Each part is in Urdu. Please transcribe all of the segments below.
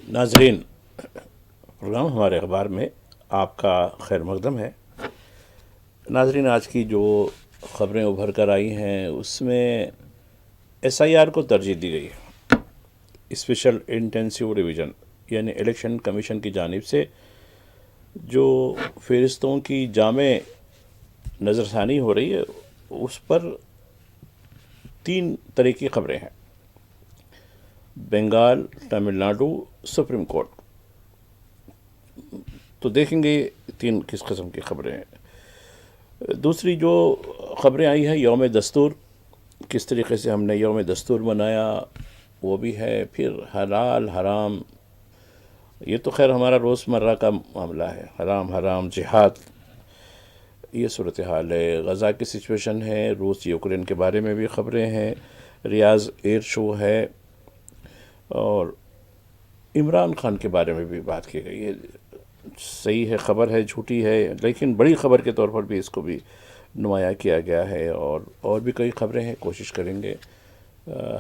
ناظرین، پروگرام ہمارے اخبار میں آپ کا خیر مقدم ہے۔ ناظرین، آج کی جو خبریں ابھر کر آئی ہیں اس میں ایس آئی آر کو ترجیح دی گئی ہے۔ اسپیشل انٹینسیو ریویژن یعنی الیکشن کمیشن کی جانب سے جو فہرستوں کی جامع نظر ثانی ہو رہی ہے اس پر 3 طرح کی خبریں ہیں: بنگال، تمل ناڈو، سپریم کورٹ۔ تو دیکھیں گے 3 کس قسم کی خبریں ہیں۔ دوسری جو خبریں آئی ہیں یوم دستور، کس طریقے سے ہم نے یوم دستور منایا وہ بھی ہے۔ پھر حلال حرام، یہ تو خیر ہمارا روزمرہ کا معاملہ ہے، حرام حرام جہاد، یہ صورتحال ہے۔ غزہ کی سچویشن ہے، روس یوکرین کے بارے میں بھی خبریں ہیں، ریاض ایئر شو ہے، اور عمران خان کے بارے میں بھی بات کی گئی ہے۔ صحیح ہے، خبر ہے، جھوٹی ہے، لیکن بڑی خبر کے طور پر بھی اس کو بھی نمایاں کیا گیا ہے، اور بھی کئی خبریں ہیں، کوشش کریں گے۔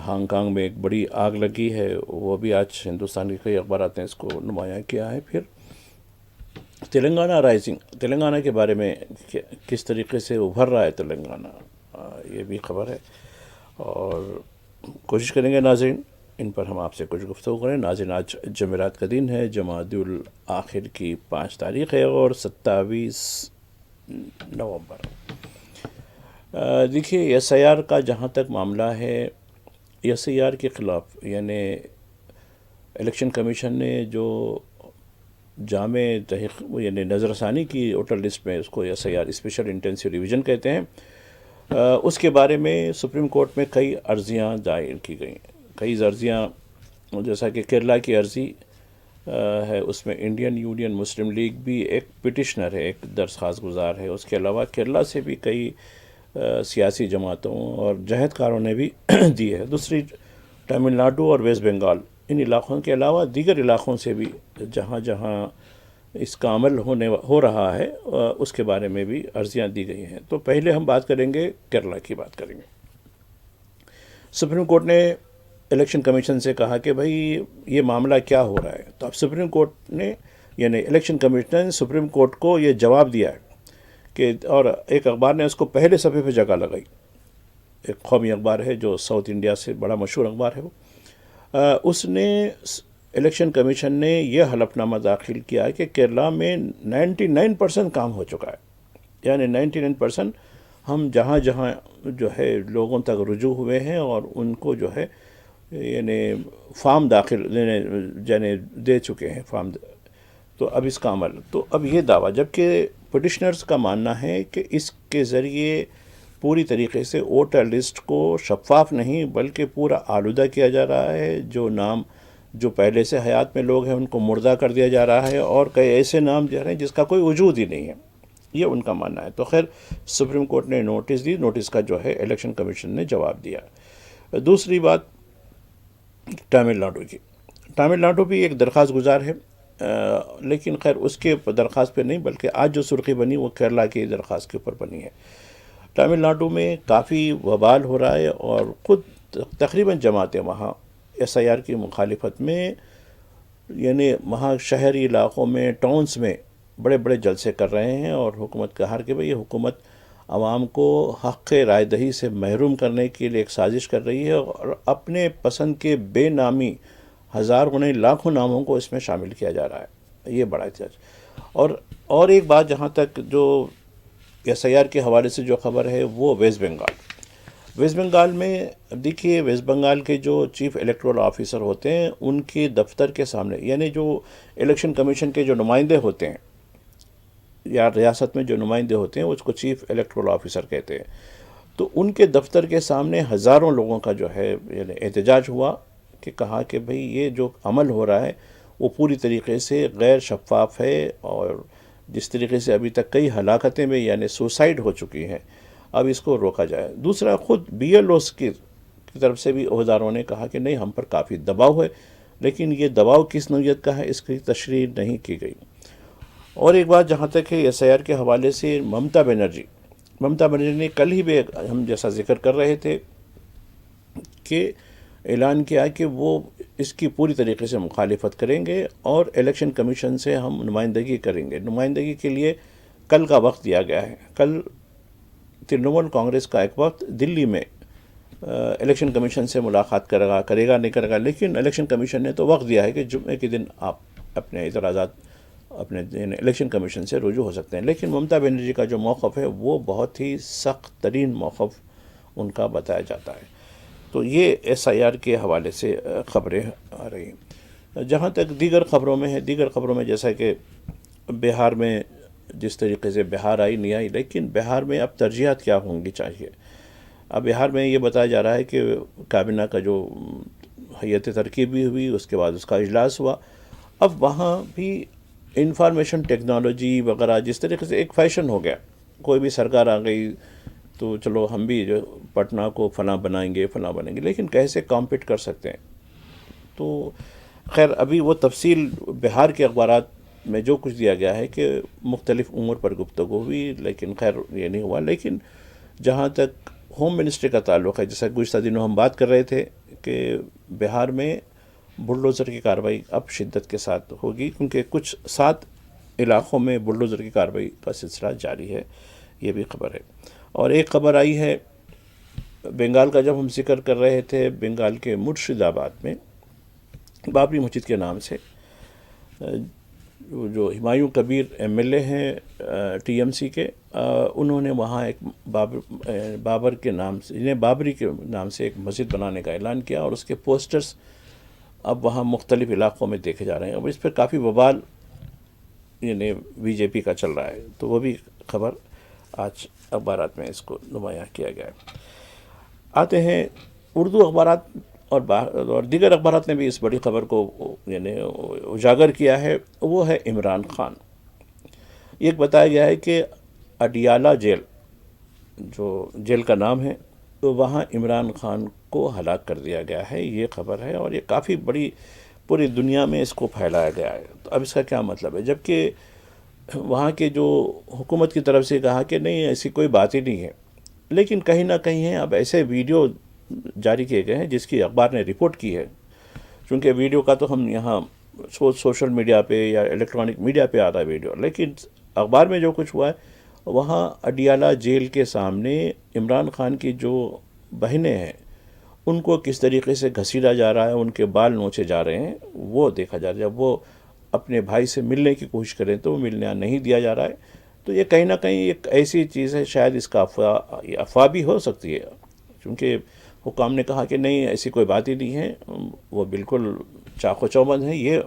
ہانگ کانگ میں ایک بڑی آگ لگی ہے، وہ بھی آج ہندوستان کے کئی اخبارات نے اس کو نمایاں کیا ہے۔ پھر تلنگانہ رائزنگ، تلنگانہ کے بارے میں کس طریقے سے ابھر رہا ہے تلنگانہ، یہ بھی خبر ہے، اور کوشش کریں گے ناظرین ان پر ہم آپ سے کچھ گفتگو کریں۔ ناظرین، آج جمعرات کا دن ہے، جمادی الاخر کی 5 تاریخ ہے اور 27 نومبر۔ دیکھیے، ایس آئی آر کا جہاں تک معاملہ ہے، ایس آئی آر کے خلاف یعنی الیکشن کمیشن نے جو جامع یعنی نظر ثانی کی ووٹر لسٹ میں، اس کو S I R special intensive revision کہتے ہیں، اس کے بارے میں سپریم کورٹ میں کئی عرضیاں دائر کی گئیں۔ کئی عرضیاں، جیسا کہ کیرلا کی عرضی ہے، اس میں انڈین یونین مسلم لیگ بھی ایک پٹیشنر ہے، ایک درخواست گزار ہے۔ اس کے علاوہ کیرلا سے بھی کئی سیاسی جماعتوں اور جہدکاروں نے بھی دی ہے۔ دوسری تمل ناڈو اور ویسٹ بنگال، ان علاقوں کے علاوہ دیگر علاقوں سے بھی جہاں جہاں اس کا عمل ہو رہا ہے اس کے بارے میں بھی عرضیاں دی گئی ہیں۔ تو پہلے ہم بات کریں گے، کیرلا کی بات کریں گے۔ سپریم کورٹ نے الیکشن کمیشن سے کہا کہ بھائی یہ معاملہ کیا ہو رہا ہے، تو اب سپریم کورٹ نے یعنی الیکشن کمیشن نے سپریم کورٹ کو یہ جواب دیا ہے کہ، اور ایک اخبار نے اس کو پہلے صفحے پہ جگہ لگائی، ایک قومی اخبار ہے جو ساؤتھ انڈیا سے بڑا مشہور اخبار ہے، وہ اس نے الیکشن کمیشن نے یہ حلف نامہ داخل کیا کہ کیرلا میں 99% کام ہو چکا ہے، یعنی 99% ہم جہاں جہاں جو ہے لوگوں تک رجوع ہوئے ہیں اور ان کو جو ہے یعنی فارم یعنی دے چکے ہیں فارم، تو اب اس کا عمل، تو اب یہ دعویٰ، جبکہ پٹیشنرز کا ماننا ہے کہ اس کے ذریعے پوری طریقے سے ووٹر لسٹ کو شفاف نہیں بلکہ پورا آلودہ کیا جا رہا ہے، جو نام جو پہلے سے حیات میں لوگ ہیں ان کو مردہ کر دیا جا رہا ہے، اور کئی ایسے نام جو ہیں جس کا کوئی وجود ہی نہیں ہے، یہ ان کا ماننا ہے۔ تو خیر سپریم کورٹ نے نوٹس دی، نوٹس کا جو ہے الیکشن کمیشن نے جواب دیا۔ دوسری بات تمل ناڈو کی، تمل ناڈو بھی ایک درخواست گزار ہے، لیکن خیر اس کے درخواست پہ نہیں بلکہ آج جو سرخی بنی وہ کیرلا کی درخواست کے اوپر بنی ہے۔ تمل ناڈو میں کافی وبال ہو رہا ہے اور خود تقریباً جماعتیں وہاں ایس آئی آر کی مخالفت میں، یعنی وہاں شہری علاقوں میں، ٹاؤنز میں بڑے بڑے جلسے کر رہے ہیں، اور حکومت کا کہ بھئی یہ حکومت عوام کو حق رائے دہی سے محروم کرنے کے لیے ایک سازش کر رہی ہے، اور اپنے پسند کے بے نامی ہزاروں نہیں لاکھوں ناموں کو اس میں شامل کیا جا رہا ہے، یہ بڑا احتجاج۔ اور ایک بات جہاں تک جو ایس آئی آر کے حوالے سے جو خبر ہے وہ ویسٹ بنگال، ویسٹ بنگال میں دیکھیے، ویسٹ بنگال کے جو چیف الیکٹورل آفیسر ہوتے ہیں ان کے دفتر کے سامنے، یعنی جو الیکشن کمیشن کے جو نمائندے ہوتے ہیں یا ریاست میں جو نمائندے ہوتے ہیں اس کو چیف الیکٹورل آفیسر کہتے ہیں، تو ان کے دفتر کے سامنے ہزاروں لوگوں کا جو ہے یعنی احتجاج ہوا، کہ کہا کہ بھئی یہ جو عمل ہو رہا ہے وہ پوری طریقے سے غیر شفاف ہے، اور جس طریقے سے ابھی تک کئی ہلاکتیں میں یعنی سوسائڈ ہو چکی ہیں، اب اس کو روکا جائے۔ دوسرا، خود بی ایل اوز کی طرف سے بھی عہدیداروں نے کہا کہ نہیں، ہم پر کافی دباؤ ہے، لیکن یہ دباؤ کس نوعیت کا ہے اس کی تشریح نہیں کی گئی۔ اور ایک بات جہاں تک ہے ایس آئی آر کے حوالے سے، ممتا بنرجی نے کل ہی بھی ہم جیسا ذکر کر رہے تھے کہ اعلان کیا کہ وہ اس کی پوری طریقے سے مخالفت کریں گے اور الیکشن کمیشن سے ہم نمائندگی کریں گے. نمائندگی کے لیے کل کا وقت دیا گیا ہے. کل ترنمول کانگریس کا ایک وقت دلی میں الیکشن کمیشن سے ملاقات کرے گا نہیں کرے گا، لیکن الیکشن کمیشن نے تو وقت دیا ہے کہ جمعے کے دن آپ اپنے اعتراضات اپنے الیکشن کمیشن سے رجوع ہو سکتے ہیں. لیکن ممتا بنرجی کا جو موقف ہے وہ بہت ہی سخت ترین موقف ان کا بتایا جاتا ہے. تو یہ SIR کے حوالے سے خبریں آ رہی ہیں. جہاں تک دیگر خبروں میں جیسا کہ بہار میں جس طریقے سے بہار آئی نہیں آئی، لیکن بہار میں اب ترجیحات کیا ہوں گی چاہیے. اب بہار میں یہ بتایا جا رہا ہے کہ کابینہ کا جو ہیئت ترکیبی ہوئی، اس کے بعد اس کا اجلاس ہوا. اب وہاں بھی انفارمیشن ٹیکنالوجی وغیرہ جس طریقے سے ایک فیشن ہو گیا، کوئی بھی سرکار آ گئی تو چلو ہم بھی جو پٹنہ کو فلاں بنائیں گے، لیکن کیسے کمپیٹ کر سکتے ہیں. تو خیر ابھی وہ تفصیل بہار کے اخبارات میں جو کچھ دیا گیا ہے کہ مختلف امور پر گفتگو ہوئی، لیکن خیر یہ نہیں ہوا. لیکن جہاں تک ہوم منسٹری کا تعلق ہے، جیسا گزشتہ دنوں ہم بات کر رہے تھے کہ بہار میں بلڈوزر کی کارروائی اب شدت کے ساتھ ہوگی، کیونکہ کچھ 7 علاقوں میں بلڈوزر کی کارروائی کا سلسلہ جاری ہے. یہ بھی خبر ہے. اور ایک خبر آئی ہے بنگال کا، جب ہم ذکر کر رہے تھے بنگال کے مرشد آباد میں بابری مسجد کے نام سے جو ہمایوں کبیر MLA ہیں TMC کے، انہوں نے وہاں ایک بابر کے نام سے بابری کے نام سے ایک مسجد بنانے کا اعلان کیا، اور اس کے پوسٹرز اب وہاں مختلف علاقوں میں دیکھے جا رہے ہیں. اب اس پہ کافی ببال BJP کا چل رہا ہے. تو وہ بھی خبر آج اخبارات میں اس کو نمایاں کیا گیا ہے. آتے ہیں اردو اخبارات اور دیگر اخبارات نے بھی اس بڑی خبر کو اجاگر کیا ہے. وہ ہے عمران خان. یہ بتایا گیا ہے کہ اڈیالہ جیل، جو جیل کا نام ہے، تو وہاں عمران خان کو ہلاک کر دیا گیا ہے. یہ خبر ہے اور یہ کافی بڑی پوری دنیا میں اس کو پھیلایا گیا ہے. تو اب اس کا کیا مطلب ہے؟ جبکہ وہاں کے جو حکومت کی طرف سے کہا کہ نہیں ایسی کوئی بات ہی نہیں ہے، لیکن کہیں نہ کہیں ہے اب ایسے ویڈیو جاری کیے گئے ہیں جس کی اخبار نے رپورٹ کی ہے. چونکہ ویڈیو کا تو ہم یہاں سوشل میڈیا پہ یا الیکٹرانک میڈیا پہ آتا ہے ویڈیو، لیکن اخبار میں جو کچھ ہوا ہے وہاں اڈیالہ جیل کے سامنے عمران خان کی جو بہنیں ہیں ان کو کس طریقے سے گھسیٹا جا رہا ہے، ان کے بال نوچے جا رہے ہیں، وہ دیکھا جا رہا ہے. جب وہ اپنے بھائی سے ملنے کی کوشش کریں تو وہ ملنے نہیں دیا جا رہا ہے. تو یہ کہیں نہ کہیں ایک ایسی چیز ہے، شاید اس کا افواہ بھی ہو سکتی ہے، کیونکہ حکام نے کہا کہ نہیں ایسی کوئی بات ہی نہیں ہے، وہ بالکل چاق و چوبند ہیں، یہ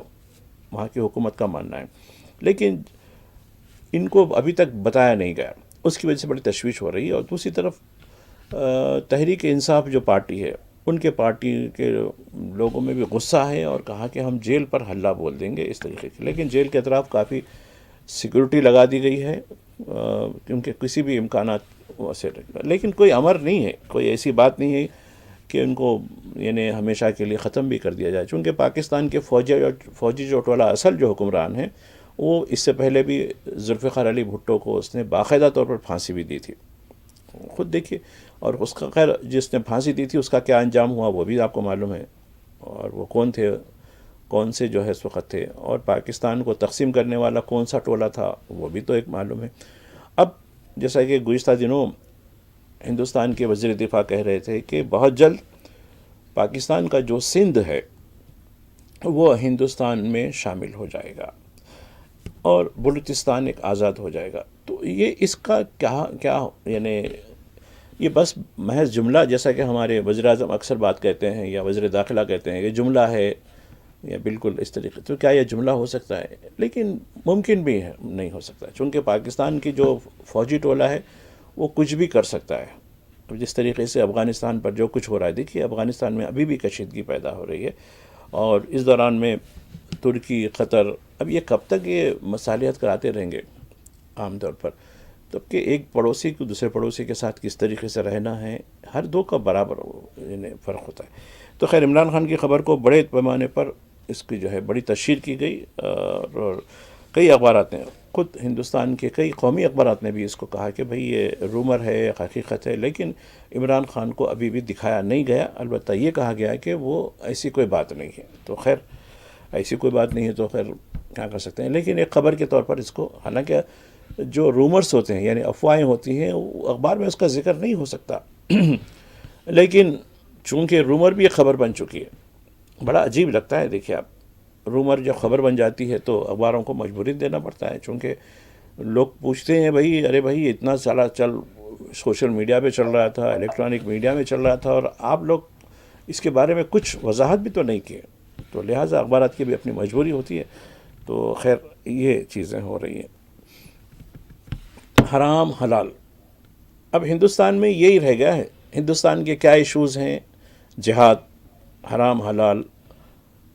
وہاں کی حکومت کا ماننا ہے. لیکن ان کو ابھی تک بتایا نہیں گیا، اس کی وجہ سے بڑی تشویش ہو رہی ہے. اور دوسری طرف تحریک انصاف جو پارٹی ہے، ان کے پارٹی کے لوگوں میں بھی غصہ ہے اور کہا کہ ہم جیل پر حلہ بول دیں گے اس طریقے کے. لیکن جیل کے اطراف کافی سیکورٹی لگا دی گئی ہے کیونکہ کسی بھی امکانات سے، لیکن کوئی امر نہیں ہے، کوئی ایسی بات نہیں ہے کہ ان کو ہمیشہ کے لیے ختم بھی کر دیا جائے. چونکہ پاکستان کے فوجی جو ٹولہ اصل جو حکمران ہیں وہ اس سے پہلے بھی ذوالفقار علی بھٹو کو اس نے باقاعدہ طور پر پھانسی بھی دی تھی. خود دیکھیے، اور اس کا خیر جس نے پھانسی دی تھی اس کا کیا انجام ہوا وہ بھی آپ کو معلوم ہے، اور وہ کون تھے، کون سے جو ہے اس وقت تھے، اور پاکستان کو تقسیم کرنے والا کون سا ٹولہ تھا وہ بھی تو ایک معلوم ہے. اب جیسا کہ گزشتہ دنوں ہندوستان کے وزیر دفاع کہہ رہے تھے کہ بہت جلد پاکستان کا جو سندھ ہے وہ ہندوستان میں شامل ہو جائے گا اور بلوچستان ایک آزاد ہو جائے گا. تو یہ اس کا کیا یہ بس محض جملہ، جیسا کہ ہمارے وزیر اعظم اکثر بات کہتے ہیں یا وزیر داخلہ کہتے ہیں کہ جملہ ہے یا بالکل اس طریقے، تو کیا یہ جملہ ہو سکتا ہے؟ لیکن ممکن بھی ہے نہیں ہو سکتا، چونکہ پاکستان کی جو فوجی ٹولہ ہے وہ کچھ بھی کر سکتا ہے. جس طریقے سے افغانستان پر جو کچھ ہو رہا ہے، دیکھیے افغانستان میں ابھی بھی کشیدگی پیدا ہو رہی ہے، اور اس دوران میں ترکی، قطر، اب یہ کب تک یہ مصالحت کراتے رہیں گے عام طور پر؟ تب کہ ایک پڑوسی کو دوسرے پڑوسی کے ساتھ کس طریقے سے رہنا ہے، ہر دو کا برابر فرق ہوتا ہے. تو خیر عمران خان کی خبر کو بڑے پیمانے پر اس کی جو ہے بڑی تشہیر کی گئی، اور کئی اخبارات نے خود ہندوستان کے کئی قومی اخبارات نے بھی اس کو کہا کہ بھئی یہ رومر ہے، حقیقت ہے، لیکن عمران خان کو ابھی بھی دکھایا نہیں گیا. البتہ یہ کہا گیا کہ وہ ایسی کوئی بات نہیں ہے. تو خیر ایسی کوئی بات نہیں ہے تو خیر کیا کر سکتے ہیں، لیکن ایک خبر کے طور پر اس کو، حالانکہ جو رومرز ہوتے ہیں یعنی افواہیں ہوتی ہیں وہ اخبار میں اس کا ذکر نہیں ہو سکتا لیکن چونکہ رومر بھی ایک خبر بن چکی ہے، بڑا عجیب لگتا ہے. دیکھیے آپ، رومر جب خبر بن جاتی ہے تو اخباروں کو مجبوری دینا پڑتا ہے، چونکہ لوگ پوچھتے ہیں بھائی ارے بھائی اتنا سالہ سوشل میڈیا پہ چل رہا تھا، الیکٹرانک میڈیا میں چل رہا تھا، اور آپ لوگ اس کے بارے میں کچھ وضاحت بھی تو نہیں کیے. تو لہٰذا اخبارات کی بھی اپنی مجبوری ہوتی ہے. تو خیر یہ چیزیں ہو رہی ہیں. حرام حلال، اب ہندوستان میں یہی رہ گیا ہے. ہندوستان کے کیا ایشوز ہیں؟ جہاد، حرام حلال،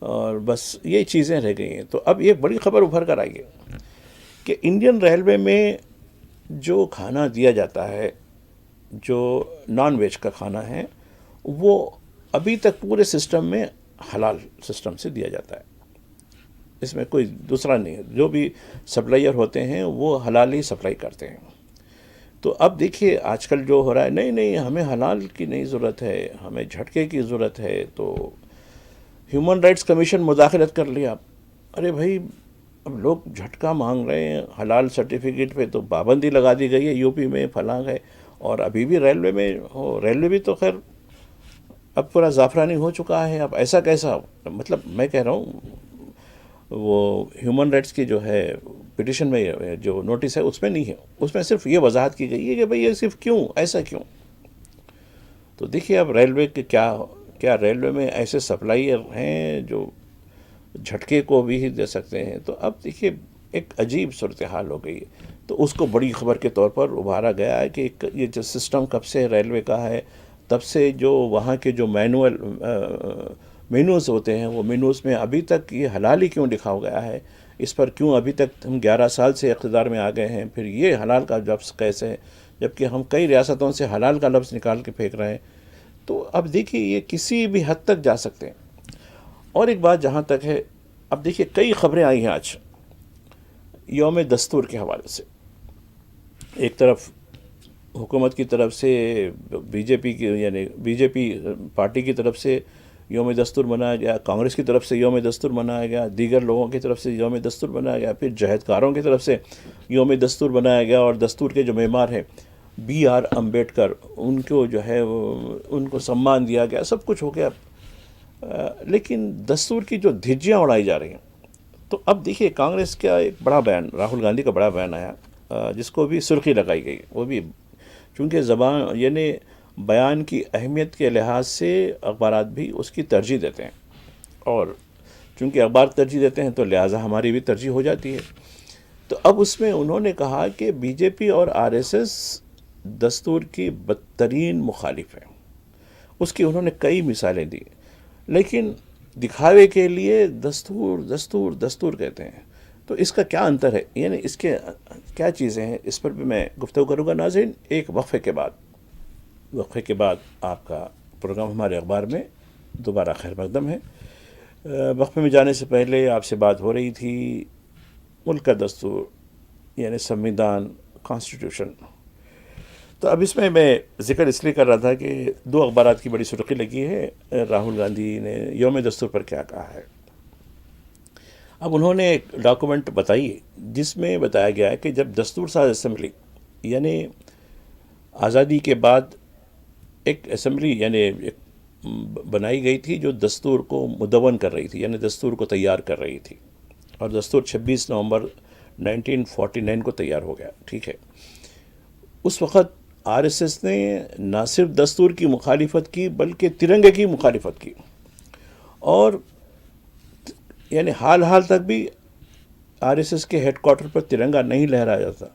اور بس یہ چیزیں رہ گئی ہیں. تو اب یہ بڑی خبر ابھر کر آئی ہے کہ انڈین ریلوے میں جو کھانا دیا جاتا ہے، جو نان ویج کا کھانا ہے، وہ ابھی تک پورے سسٹم میں حلال سسٹم سے دیا جاتا ہے. اس میں کوئی دوسرا نہیں ہے. جو بھی سپلائر ہوتے ہیں وہ حلال ہی سپلائی کرتے ہیں. تو اب دیکھیے آج کل جو ہو رہا ہے، نہیں ہمیں حلال کی نہیں ضرورت ہے، ہمیں جھٹکے کی ضرورت ہے. تو ہیومن رائٹس کمیشن مداخلت کر لیا. ارے بھائی اب لوگ جھٹکا مانگ رہے ہیں، حلال سرٹیفکیٹ پہ تو پابندی لگا دی گئی ہے یو پی میں، فلاں ہے. اور ابھی بھی ریلوے میں ہو، ریلوے بھی تو خیر اب پورا زعفرانی ہو چکا ہے. اب ایسا کیسا؟ مطلب میں کہہ رہا ہوں وہ ہیومن رائٹس کی جو ہے پٹیشن میں جو نوٹس ہے اس میں نہیں ہے، اس میں صرف یہ وضاحت کی گئی ہے کہ بھئی یہ صرف کیوں ایسا کیوں. تو دیکھیے اب ریلوے کے کیا ریلوے میں ایسے سپلائر ہیں جو جھٹکے کو بھی دے سکتے ہیں. تو اب دیکھیے ایک عجیب صورتحال ہو گئی ہے. تو اس کو بڑی خبر کے طور پر ابھارا گیا ہے کہ یہ جو سسٹم کب سے ریلوے کا ہے، تب سے جو وہاں کے جو مینوز ہوتے ہیں، وہ مینوز میں ابھی تک یہ حلال ہی کیوں لکھا ہو گیا ہے، اس پر کیوں ابھی تک ہم 11 سال سے اقتدار میں آ گئے ہیں، پھر یہ حلال کا لفظ کیسے ہے، جبکہ ہم کئی ریاستوں سے حلال کا لفظ نکال کے پھینک رہے ہیں. تو اب دیکھیے یہ کسی بھی حد تک جا سکتے ہیں. اور ایک بات جہاں تک ہے، اب دیکھیے کئی خبریں آئی ہیں آج یوم دستور کے حوالے سے. ایک طرف حکومت کی طرف سے بی جے پی کی، یعنی بی جے پی پارٹی کی طرف سے یوم دستور منایا گیا، کانگریس کی طرف سے یوم دستور منایا گیا، دیگر لوگوں کی طرف سے یوم دستور منایا گیا، پھر جہدکاروں کی طرف سے یوم دستور بنایا گیا. اور دستور کے جو معمار ہیں بی آر امبیڈکر، ان کو جو ہے ان کو سمان دیا گیا، سب کچھ ہو گیا. لیکن دستور کی جو دھجیاں اڑائی جا رہی ہیں. تو اب دیکھیے کانگریس کا ایک بڑا بیان، راہل گاندھی کا بڑا بیان آیا، جس کو بھی سرخی لگائی گئی. وہ بھی چونکہ زبان یعنی بیان کی اہمیت کے لحاظ سے اخبارات بھی اس کی ترجیح دیتے ہیں، اور چونکہ اخبار ترجیح دیتے ہیں تو لہٰذا ہماری بھی ترجیح ہو جاتی ہے. تو اب اس میں انہوں نے کہا کہ بی جے پی اور آر ایس ایس دستور کی بدترین مخالف ہیں. اس کی انہوں نے کئی مثالیں دی، لیکن دکھاوے کے لیے دستور دستور دستور کہتے ہیں. تو اس کا کیا انتر ہے، یعنی اس کے کیا چیزیں ہیں، اس پر بھی میں گفتگو کروں گا. ناظرین ایک وقفے کے بعد آپ کا پروگرام ہمارے اخبار میں دوبارہ خیر مقدم ہے. وقفے میں جانے سے پہلے آپ سے بات ہو رہی تھی ملک کا دستور یعنی سنویدھان، کانسٹیٹیوشن. تو اب اس میں ذکر اس لیے کر رہا تھا کہ 2 اخبارات کی بڑی سرخی لگی ہے. راہل گاندھی نے یوم دستور پر کیا کہا ہے. اب انہوں نے ایک ڈاکومنٹ بتائی جس میں بتایا گیا ہے کہ جب دستور ساز اسمبلی یعنی آزادی کے بعد ایک اسمبلی یعنی ایک بنائی گئی تھی جو دستور کو مدون کر رہی تھی، یعنی دستور کو تیار کر رہی تھی، اور دستور 26 نومبر 1949 کو تیار ہو گیا. ٹھیک ہے، اس وقت آر ایس ایس نے نہ صرف دستور کی مخالفت کی بلکہ ترنگے کی مخالفت کی. اور یعنی حال تک بھی آر ایس ایس کے ہیڈ کوارٹر پر ترنگا نہیں لہرایا جاتا.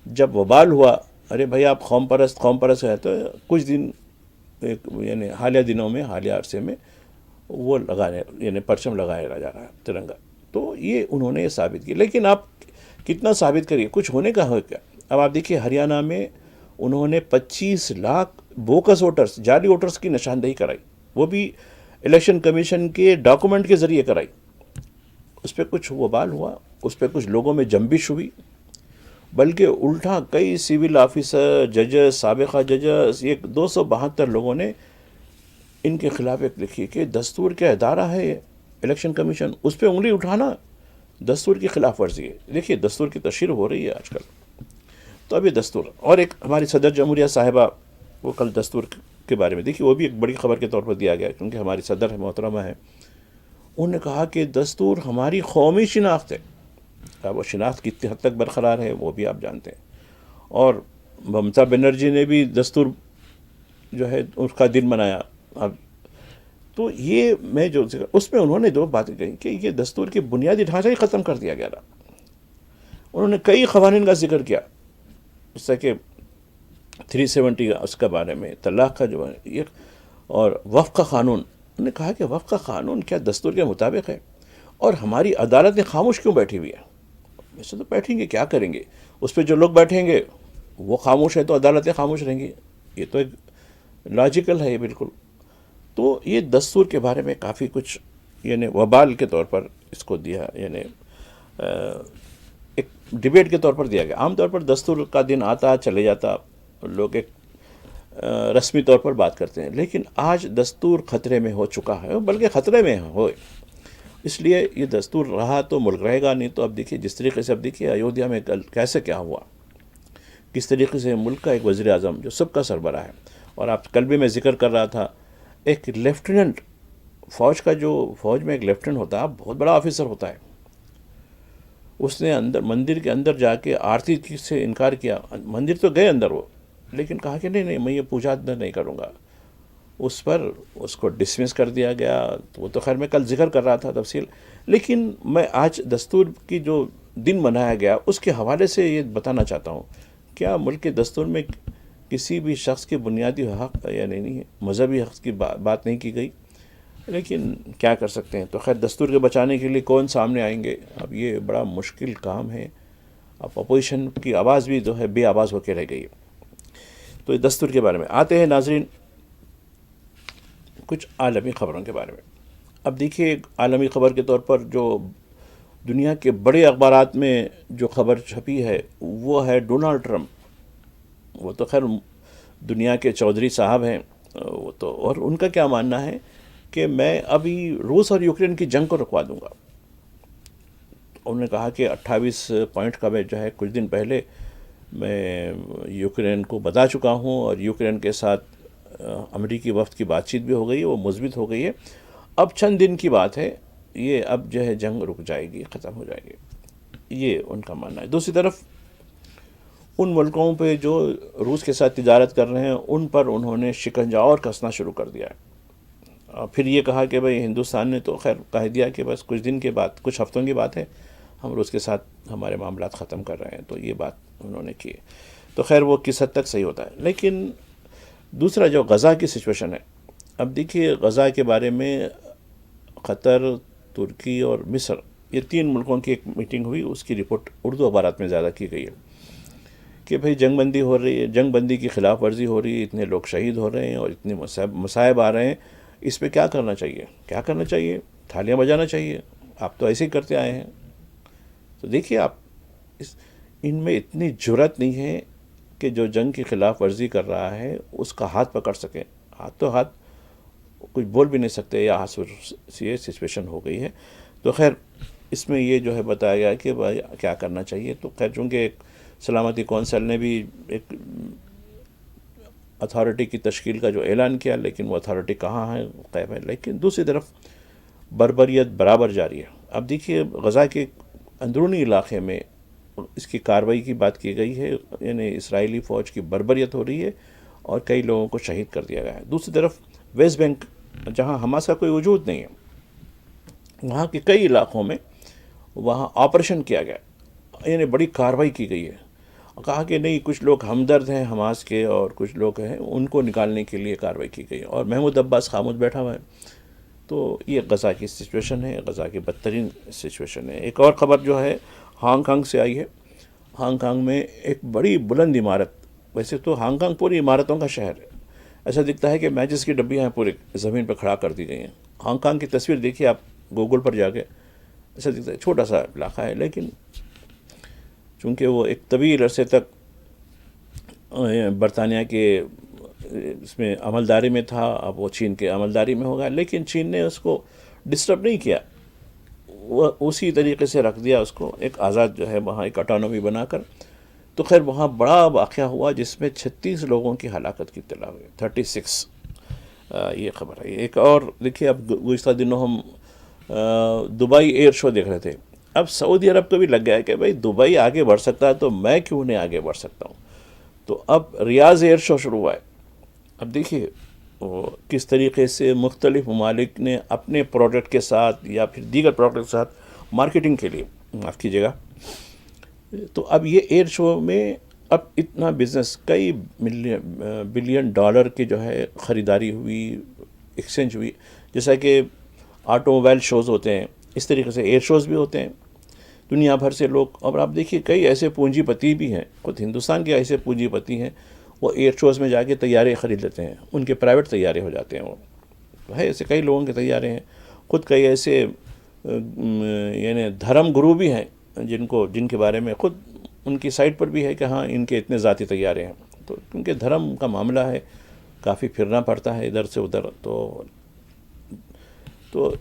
جب وبال ہوا، ارے بھائی آپ قوم پرست ہیں، تو کچھ دن یعنی حالیہ دنوں میں، حالیہ عرصے میں وہ لگانے یعنی پرچم لگایا جا رہا ہے ترنگا. تو یہ انہوں نے ثابت کی. لیکن آپ کتنا ثابت کریے، کچھ ہونے کا ہے کیا. اب آپ دیکھیے ہریانہ میں انہوں نے 25 لاکھ بوکس ووٹرز، جعلی ووٹرز کی نشاندہی کرائی، وہ بھی الیکشن کمیشن کے ڈاکومنٹ کے ذریعے کرائی. اس پہ کچھ وبال ہوا، اس پہ کچھ لوگوں میں جنبش ہوئی، بلکہ الٹا کئی سول آفیسر، ججز، سابقہ ججز، یہ 272 لوگوں نے ان کے خلاف ایک لکھی کہ دستور کا ادارہ ہے الیکشن کمیشن، اس پہ انگلی اٹھانا دستور کی خلاف ورزی ہے۔ دیکھیے دستور کی تشہیر ہو رہی ہے آج کل، تو اب یہ دستور اور ایک ہماری صدر جمہوریہ صاحبہ، وہ کل دستور کے بارے میں دیکھیے وہ بھی ایک بڑی خبر کے طور پر دیا گیا، کیونکہ ہماری صدر محترمہ ہے، انہوں نے کہا کہ دستور ہماری قومی شناخت ہے۔ اب وہ شناخت کتنی حد تک برقرار ہے وہ بھی آپ جانتے ہیں۔ اور ممتا بنرجی نے بھی دستور جو ہے اس کا دن منایا۔ اب تو یہ میں جو اس میں انہوں نے دو باتیں کہیں کہ یہ دستور کی بنیادی ڈھانچہ ہی ختم کر دیا گیا تھا۔ انہوں نے کئی قوانین کا ذکر کیا، جیسا کہ 370 اس کے بارے میں، طلاق کا جو ہے یہ، اور وقف کا قانون۔ انہوں نے کہا کہ وقف کا قانون کیا دستور کے مطابق ہے؟ اور ہماری عدالتیں خاموش کیوں بیٹھی ہوئی ہیں؟ ویسے تو بیٹھیں گے، کیا کریں گے؟ اس پہ جو لوگ بیٹھیں گے وہ خاموش ہے تو عدالتیں خاموش رہیں گی، یہ تو ایک لاجیکل ہے یہ بالکل۔ تو یہ دستور کے بارے میں کافی کچھ یعنی وبال کے طور پر اس کو دیا، یعنی ایک ڈیبیٹ کے طور پر دیا گیا۔ عام طور پر دستور کا دن آتا چلے جاتا، لوگ ایک رسمی طور پر بات کرتے ہیں، لیکن آج دستور خطرے میں ہو چکا ہے، بلکہ خطرے میں ہوئے، اس لیے یہ دستور رہا تو ملک رہے گا، نہیں تو اب دیکھیے جس طریقے سے، اب دیکھیے ایودھیا میں کل کیسے کیا ہوا، کس طریقے سے ملک کا ایک وزیر اعظم جو سب کا سربراہ ہے، اور آپ کل بھی میں ذکر کر رہا تھا ایک لیفٹیننٹ فوج کا، جو فوج میں ایک لیفٹیننٹ ہوتا ہے بہت بڑا آفیسر ہوتا ہے، اس نے اندر مندر کے اندر جا کے آرتی سے انکار کیا۔ مندر تو گئے اندر وہ، لیکن کہا کہ نہیں میں یہ پوجا نہیں کروں گا، اس پر اس کو ڈسمس کر دیا گیا۔ وہ تو خیر میں کل ذکر کر رہا تھا تفصیل، لیکن میں آج دستور کی جو دن منایا گیا اس کے حوالے سے یہ بتانا چاہتا ہوں، کیا ملک کے دستور میں کسی بھی شخص کے بنیادی حق یعنی نہیں مذہبی حق کی بات نہیں کی گئی، لیکن کیا کر سکتے ہیں۔ تو خیر دستور کے بچانے کے لیے کون سامنے آئیں گے؟ اب یہ بڑا مشکل کام ہے، اب اپوزیشن کی آواز بھی جو ہے بے آواز ہو کے رہ گئی ہے۔ تو یہ دستور کے بارے میں آتے ہیں ناظرین کچھ عالمی خبروں کے بارے میں۔ اب دیکھیے عالمی خبر کے طور پر جو دنیا کے بڑے اخبارات میں جو خبر چھپی ہے وہ ہے ڈونلڈ ٹرمپ۔ وہ تو خیر دنیا کے چودھری صاحب ہیں، وہ تو، اور ان کا کیا ماننا ہے کہ میں ابھی روس اور یوکرین کی جنگ کو رکوا دوں گا۔ انہوں نے کہا کہ 28 پوائنٹ کا میں جو ہے کچھ دن پہلے میں یوکرین کو بتا چکا ہوں، اور یوکرین کے ساتھ امریکی وفد کی بات چیت بھی ہو گئی ہے، وہ مثبت ہو گئی ہے۔ اب چند دن کی بات ہے، یہ اب جو ہے جنگ رک جائے گی، ختم ہو جائے گی، یہ ان کا ماننا ہے۔ دوسری طرف ان ملکوں پہ جو روس کے ساتھ تجارت کر رہے ہیں ان پر انہوں نے شکنجہ اور کسنا شروع کر دیا ہے۔ اور پھر یہ کہا کہ بھئی ہندوستان نے تو خیر کہہ دیا کہ بس کچھ دن کے بعد، کچھ ہفتوں کی بات ہے، ہم روس کے ساتھ ہمارے معاملات ختم کر رہے ہیں، تو یہ بات انہوں نے کی۔ تو خیر وہ کس حد تک صحیح ہوتا ہے۔ لیکن دوسرا جو غزہ کی سچویشن ہے، اب دیکھیے غزہ کے بارے میں قطر، ترکی اور مصر، یہ 3 ملکوں کی ایک میٹنگ ہوئی، اس کی رپورٹ اردو اخبارات میں زیادہ کی گئی ہے کہ بھئی جنگ بندی ہو رہی ہے، جنگ بندی کی خلاف ورزی ہو رہی ہے، اتنے لوگ شہید ہو رہے ہیں اور اتنے مصائب آ رہے ہیں، اس پہ کیا کرنا چاہیے؟ کیا کرنا چاہیے؟ تھالیاں بجانا چاہیے، آپ تو ایسے ہی کرتے آئے ہیں۔ تو دیکھیے آپ ان میں اتنی جرأت نہیں ہے کہ جو جنگ کی خلاف ورزی کر رہا ہے اس کا ہاتھ پکڑ سکیں، ہاتھ تو ہاتھ کچھ بول بھی نہیں سکتے، یا یہ سچویشن ہو گئی ہے۔ تو خیر اس میں یہ جو ہے بتایا گیا کہ بھائی کیا کرنا چاہیے۔ تو خیر چونکہ ایک سلامتی کونسل نے بھی ایک اتھارٹی کی تشکیل کا جو اعلان کیا، لیکن وہ اتھارٹی کہاں ہے غائب ہے۔ لیکن دوسری طرف بربریت برابر جاری ہے۔ اب دیکھیے غزہ کے اندرونی علاقے میں اس کی کارروائی کی بات کی گئی ہے، یعنی اسرائیلی فوج کی بربریت ہو رہی ہے اور کئی لوگوں کو شہید کر دیا گیا ہے۔ دوسری طرف ویسٹ بینک جہاں حماس کا کوئی وجود نہیں ہے، وہاں کے کئی علاقوں میں وہاں آپریشن کیا گیا، یعنی بڑی کارروائی کی گئی ہے۔ کہا کہ نہیں کچھ لوگ ہمدرد ہیں حماس کے اور کچھ لوگ ہیں ان کو نکالنے کے لیے کارروائی کی گئی، اور محمود عباس خاموش بیٹھا ہوا ہے۔ تو یہ غزہ کی سچویشن ہے، غزہ کی بدترین سچویشن ہے۔ ایک اور خبر جو ہے ہانگ کانگ سے آئی ہے۔ ہانگ کانگ میں ایک بڑی بلند عمارت، ویسے تو ہانگ کانگ پوری عمارتوں کا شہر ہے، ایسا دکھتا ہے کہ میچز کی ڈبیاں ہیں پورے زمین پہ کھڑا کر دی گئی ہیں۔ ہانگ کانگ کی تصویر دیکھیے آپ گوگل پر جا کے، ایسا دکھتا ہے چھوٹا سا علاقہ ہے، لیکن چونکہ وہ ایک طویل عرصے تک برطانیہ کے اس میں عملداری میں تھا، اب وہ چین کے عملداری میں ہوگا، لیکن چین نے اس کو ڈسٹرب نہیں کیا، وہ اسی طریقے سے رکھ دیا اس کو، ایک آزاد جو ہے وہاں ایک اٹانومی بنا کر. تو خیر وہاں بڑا واقعہ ہوا جس میں 36 لوگوں کی ہلاکت کی اطلاع ہوئی، 36 یہ خبر ہے. ایک اور دیکھیے، اب گزشتہ دنوں ہم دبئی ایئر شو دیکھ رہے تھے. اب سعودی عرب کو بھی لگ گیا ہے کہ بھائی دبئی آگے بڑھ سکتا ہے تو میں کیوں نہیں آگے بڑھ سکتا ہوں. تو اب ریاض ایئر شو شروع ہوا ہے. اب دیکھیے وہ کس طریقے سے مختلف ممالک نے اپنے پروڈکٹ کے ساتھ یا پھر دیگر پروڈکٹ کے ساتھ مارکیٹنگ کے لیے، معاف کیجیے گا، تو اب یہ ایئر شو میں اب اتنا بزنس، کئی بلین ڈالر کی جو ہے خریداری ہوئی، ایکسچینج ہوئی. جیسا کہ آٹو موبائل شوز ہوتے ہیں، اس طریقے سے ایئر شوز بھی ہوتے ہیں. دنیا بھر سے لوگ، اور آپ دیکھیے کئی ایسے پونجی پتی بھی ہیں، خود ہندوستان کے ایسے پونجی پتی ہیں، وہ ایئر شوز میں جا کے طیارے خرید لیتے ہیں، ان کے پرائیویٹ طیارے ہو جاتے ہیں. وہ ہے ایسے کئی لوگوں کے طیارے ہیں. خود کئی ایسے یعنی دھرم گرو بھی ہیں جن کے بارے میں خود ان کی سائٹ پر بھی ہے کہ ہاں ان کے اتنے ذاتی طیارے ہیں. تو کیونکہ دھرم کا معاملہ ہے، کافی پھرنا پڑتا ہے ادھر سے ادھر. تو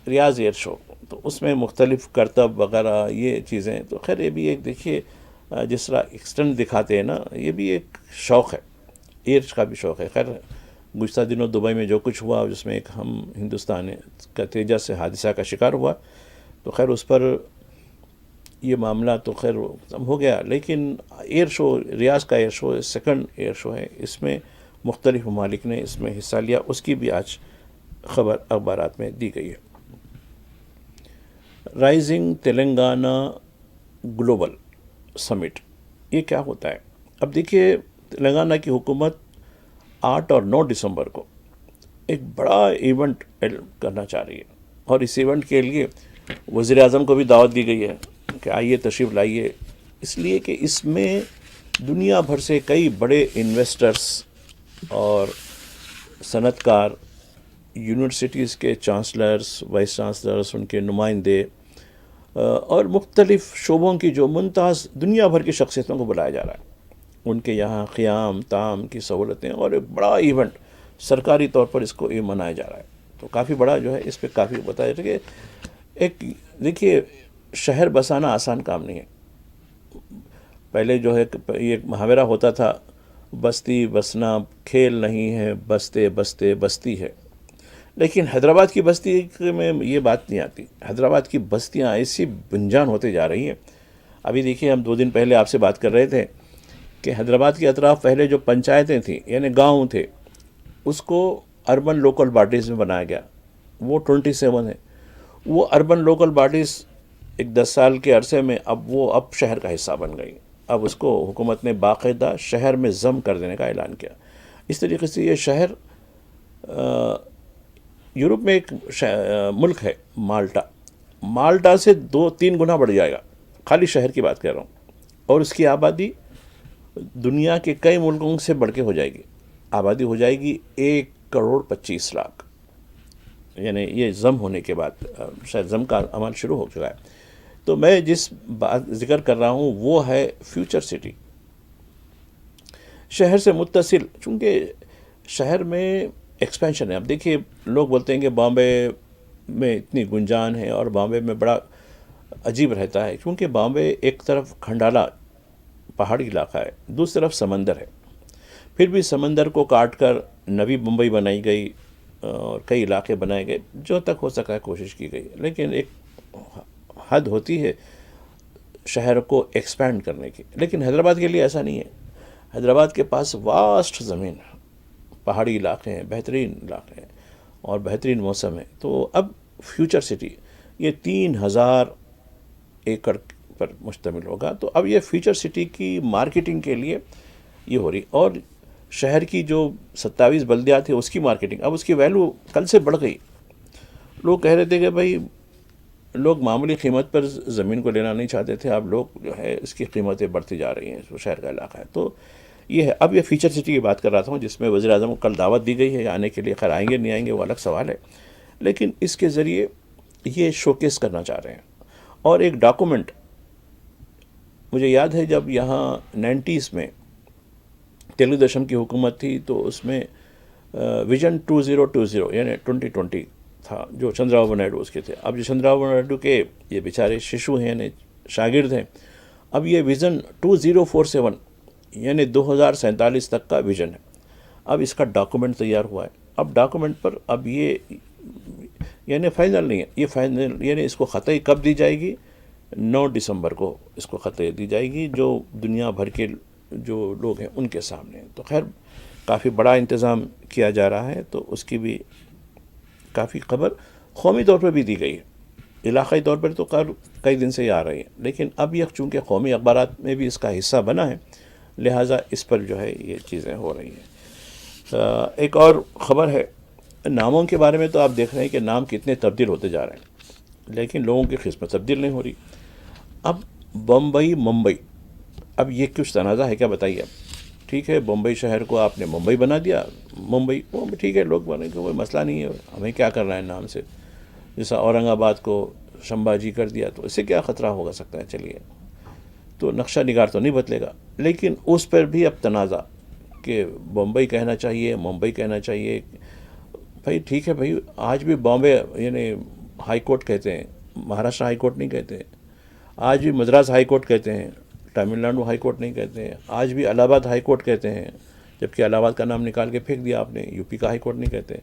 ریاض ایئر شو، تو اس میں مختلف کرتب وغیرہ یہ چیزیں. تو خیر یہ بھی ایک دیکھیے جس طرح ایکسٹنٹ دکھاتے ہیں نا، یہ بھی ایک شوق ہے، ایئر کا بھی شوق ہے. خیر گزشتہ دنوں دبئی میں جو کچھ ہوا، جس میں ایک ہم ہندوستان کا تیجس سے حادثہ کا شکار ہوا، تو خیر اس پر یہ معاملہ تو خیر ہو گیا. لیکن ایئر شو، ریاض کا ایئر شو سیکنڈ ایئر شو ہے، اس میں مختلف ممالک نے اس میں حصہ لیا. اس کی بھی آج خبر اخبارات میں دی گئی ہے. رائزنگ تلنگانہ گلوبل سمٹ، یہ کیا ہوتا ہے؟ اب دیکھیے تلنگانہ کی حکومت 8 اور 9 دسمبر کو ایک بڑا ایونٹ کرنا چاہ رہی ہے، اور اس ایونٹ کے لیے وزیر اعظم کو بھی دعوت دی گئی ہے کہ آئیے تشریف لائیے. اس لیے کہ اس میں دنیا بھر سے کئی بڑے انویسٹرز اور صنعت کار، یونیورسٹیز کے چانسلرز، وائس چانسلرز، ان کے نمائندے اور مختلف شعبوں کی جو ممتاز دنیا بھر کی شخصیتوں کو بلایا جا رہا ہے. ان کے یہاں قیام طعام کی سہولتیں، اور ایک بڑا ایونٹ سرکاری طور پر اس کو یہ منایا جا رہا ہے. تو کافی بڑا جو ہے اس پہ کافی بتایا جاتا ہے کہ ایک دیکھیے شہر بسانا آسان کام نہیں ہے. پہلے جو ہے یہ محاورہ ہوتا تھا، بستی بسنا کھیل نہیں ہے، بستے بستے بستی ہے. لیکن حیدرآباد کی بستی میں یہ بات نہیں آتی. حیدرآباد کی بستیاں ایسی بنجان ہوتے جا رہی ہیں. ابھی دیکھیے ہم 2 دن پہلے آپ سے بات کر رہے تھے کہ حیدرآباد کے اطراف پہلے جو پنچایتیں تھیں یعنی گاؤں تھے، اس کو اربن لوکل باڈیز میں بنایا گیا. وہ 27 ہے. وہ اربن لوکل باڈیز ایک 10 سال کے عرصے میں اب شہر کا حصہ بن گئی. اب اس کو حکومت نے باقاعدہ شہر میں ضم کر دینے کا اعلان کیا. اس طریقے سے یہ شہر یورپ میں ایک ملک ہے مالٹا سے 2-3 گنا بڑھ جائے گا. خالی شہر کی بات کر رہا ہوں. اور اس کی آبادی دنیا کے کئی ملکوں سے بڑھ کے ہو جائے گی. آبادی ہو جائے گی 1,25,00,000. یعنی یہ ضم ہونے کے بعد شاید ضم کا عمل شروع ہو چکا ہے. تو میں جس بات ذکر کر رہا ہوں وہ ہے فیوچر سٹی. شہر سے متصل، چونکہ شہر میں ایکسپینشن ہے. اب دیکھیے لوگ بولتے ہیں کہ بامبے میں اتنی گنجان ہے، اور بامبے میں بڑا عجیب رہتا ہے کیونکہ بامبے ایک طرف کھنڈالا پہاڑی علاقہ ہے، دوسری طرف سمندر ہے. پھر بھی سمندر کو کاٹ کر نوی ممبئی بنائی گئی اور کئی علاقے بنائے گئے، جو تک ہو سکا ہے کوشش کی گئی. لیکن ایک حد ہوتی ہے شہر کو ایکسپینڈ کرنے کی. لیکن حیدرآباد کے لیے ایسا نہیں ہے. حیدرآباد کے پاس واسٹ زمین، پہاڑی علاقے ہیں، بہترین علاقے ہیں اور بہترین موسم ہے. تو اب فیوچر سٹی یہ 3,000 ایکڑ پر مشتمل ہوگا. تو اب یہ فیوچر سٹی کی مارکیٹنگ کے لیے یہ ہو رہی، اور شہر کی جو 27 بلدیات ہیں اس کی مارکیٹنگ، اب اس کی ویلیو کل سے بڑھ گئی. لوگ کہہ رہے تھے کہ بھائی لوگ معمولی قیمت پر زمین کو لینا نہیں چاہتے تھے، اب لوگ جو ہے اس کی قیمتیں بڑھتی جا رہی ہیں. وہ شہر کا علاقہ ہے. تو یہ ہے. اب یہ فیچر سٹی کی بات کر رہا تھا جس میں وزیر اعظم کو کل دعوت دی گئی ہے آنے کے لیے. خیر آئیں گے نہیں آئیں گے وہ الگ سوال ہے، لیکن اس کے ذریعے یہ شوکیس کرنا چاہ رہے ہیں. اور ایک ڈاکومنٹ مجھے یاد ہے جب یہاں 90s میں تیلگو دیشم کی حکومت تھی تو اس میں ویژن 2020 یعنی 2020 تھا جو چندرا بابو نائیڈو اس کے تھے. اب جو چندرا بابو نائیڈو کے یہ بیچارے ششو ہیں یعنی شاگرد ہیں, اب یہ ویژن 2047 یعنی 2047 تک کا ویژن ہے. اب اس کا ڈاکومنٹ تیار ہوا ہے. اب ڈاکومنٹ پر اب یہ یعنی فائنل نہیں ہے, یہ فائنل یعنی اس کو خطائی کب دی جائے گی؟ 9 دسمبر کو اس کو خطائی دی جائے گی جو دنیا بھر کے جو لوگ ہیں ان کے سامنے. تو خیر کافی بڑا انتظام کیا جا رہا ہے, تو اس کی بھی کافی خبر قومی طور پر بھی دی گئی ہے, علاقائی طور پر تو کئی دن سے یہ آ رہی ہے, لیکن اب یہ چونکہ قومی اخبارات میں بھی اس کا حصہ بنا ہے لہٰذا اس پر جو ہے یہ چیزیں ہو رہی ہیں. ایک اور خبر ہے ناموں کے بارے میں, تو آپ دیکھ رہے ہیں کہ نام کتنے تبدیل ہوتے جا رہے ہیں لیکن لوگوں کی قسمت تبدیل نہیں ہو رہی. اب بمبئی ممبئی, اب یہ کچھ تنازع ہے کیا بتائیے؟ اب ٹھیک ہے بمبئی شہر کو آپ نے ممبئی بنا دیا, ممبئی وہ ٹھیک ہے لوگ بنے کوئی مسئلہ نہیں ہے, ہمیں کیا کر رہا ہے نام سے. جیسا اورنگ آباد کو شمبھاجی کر دیا تو اس سے کیا خطرہ ہو سکتا ہے, چلیے تو نقشہ نگار تو نہیں بدلے گا. لیکن اس پر بھی اب تنازع کہ بمبئی کہنا چاہیے ممبئی کہنا چاہیے. بھائی ٹھیک ہے بھائی, آج بھی بامبے یعنی ہائی کورٹ کہتے ہیں, مہاراشٹر ہائی کورٹ نہیں کہتے ہیں. آج بھی مدراس ہائی کورٹ کہتے ہیں, تامل ناڈو ہائی کورٹ نہیں کہتے ہیں. آج بھی الہ آباد ہائی کورٹ کہتے ہیں, جبکہ الہ آباد کا نام نکال کے پھینک دیا آپ نے, یو پی کا ہائی کورٹ نہیں کہتے.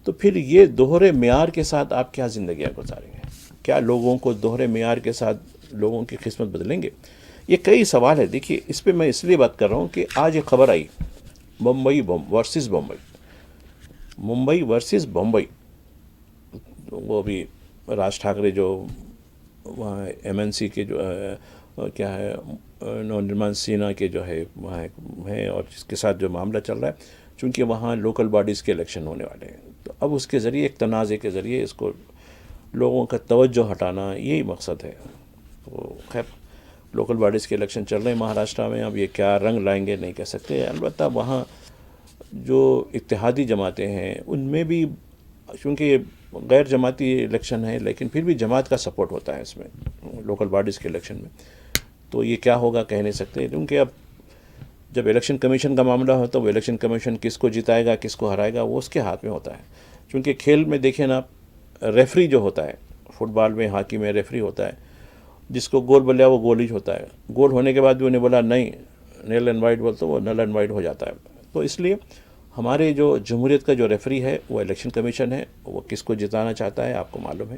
تو پھر یہ دوہرے معیار کے ساتھ آپ کیا زندگیاں گزاریں گے؟ کیا لوگوں کو دوہرے معیار کے ساتھ لوگوں کی قسمت بدلیں گے؟ یہ کئی سوال ہے. دیکھیے اس پہ میں اس لیے بات کر رہا ہوں کہ آج ایک خبر آئی ممبئی ورسز بمبئی, ممبئی ورسز بمبئی. وہ بھی راج ٹھاکرے جو وہاں ایم این سی کے جو کیا ہے نرمان سینھا کے جو ہے وہاں ہیں اور جس کے ساتھ جو معاملہ چل رہا ہے, چونکہ وہاں لوکل باڈیز کے الیکشن ہونے والے ہیں, تو اب اس کے ذریعے ایک تنازع کے ذریعے اس کو لوگوں کا توجہ ہٹانا یہی مقصد ہے. تو خیر لوکل باڈیز کے الیکشن چل رہے ہیں مہاراشٹر میں, اب یہ کیا رنگ لائیں گے نہیں کہہ سکتے. البتہ وہاں جو اتحادی جماعتیں ہیں ان میں بھی, چونکہ یہ غیر جماعتی الیکشن ہے لیکن پھر بھی جماعت کا سپورٹ ہوتا ہے اس میں لوکل باڈیز کے الیکشن میں. تو یہ کیا ہوگا کہہ نہیں سکتے, کیونکہ اب جب الیکشن کمیشن کا معاملہ ہوتا ہے وہ الیکشن کمیشن کس کو جتائے گا کس کو ہرائے گا وہ اس کے ہاتھ میں ہوتا ہے. چونکہ کھیل میں دیکھیں نا آپ, ریفری جو ہوتا ہے فٹ بال میں ہاکی میں ریفری ہوتا ہے, جس کو گول بولیا وہ گول ہی ہوتا ہے, گول ہونے کے بعد بھی انہیں بولا نہیں نیل اینڈ وائٹ بول تو وہ نل اینڈ وائٹ ہو جاتا ہے. تو اس لیے ہمارے جو جمہوریت کا جو ریفری ہے وہ الیکشن کمیشن ہے, وہ کس کو جتانا چاہتا ہے آپ کو معلوم ہے.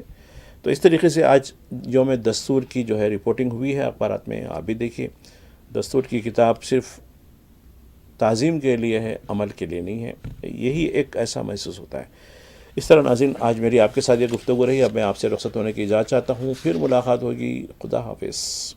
تو اس طریقے سے آج یوم دستور کی جو ہے رپورٹنگ ہوئی ہے اخبارات میں, آپ بھی دیکھیے. دستور کی کتاب صرف تعظیم کے لیے ہے, عمل کے لیے نہیں ہے, یہی ایک ایسا محسوس ہوتا ہے. اس طرح ناظرین آج میری آپ کے ساتھ یہ گفتگو رہی. اب میں آپ سے رخصت ہونے کی اجازت چاہتا ہوں, پھر ملاقات ہوگی. خدا حافظ.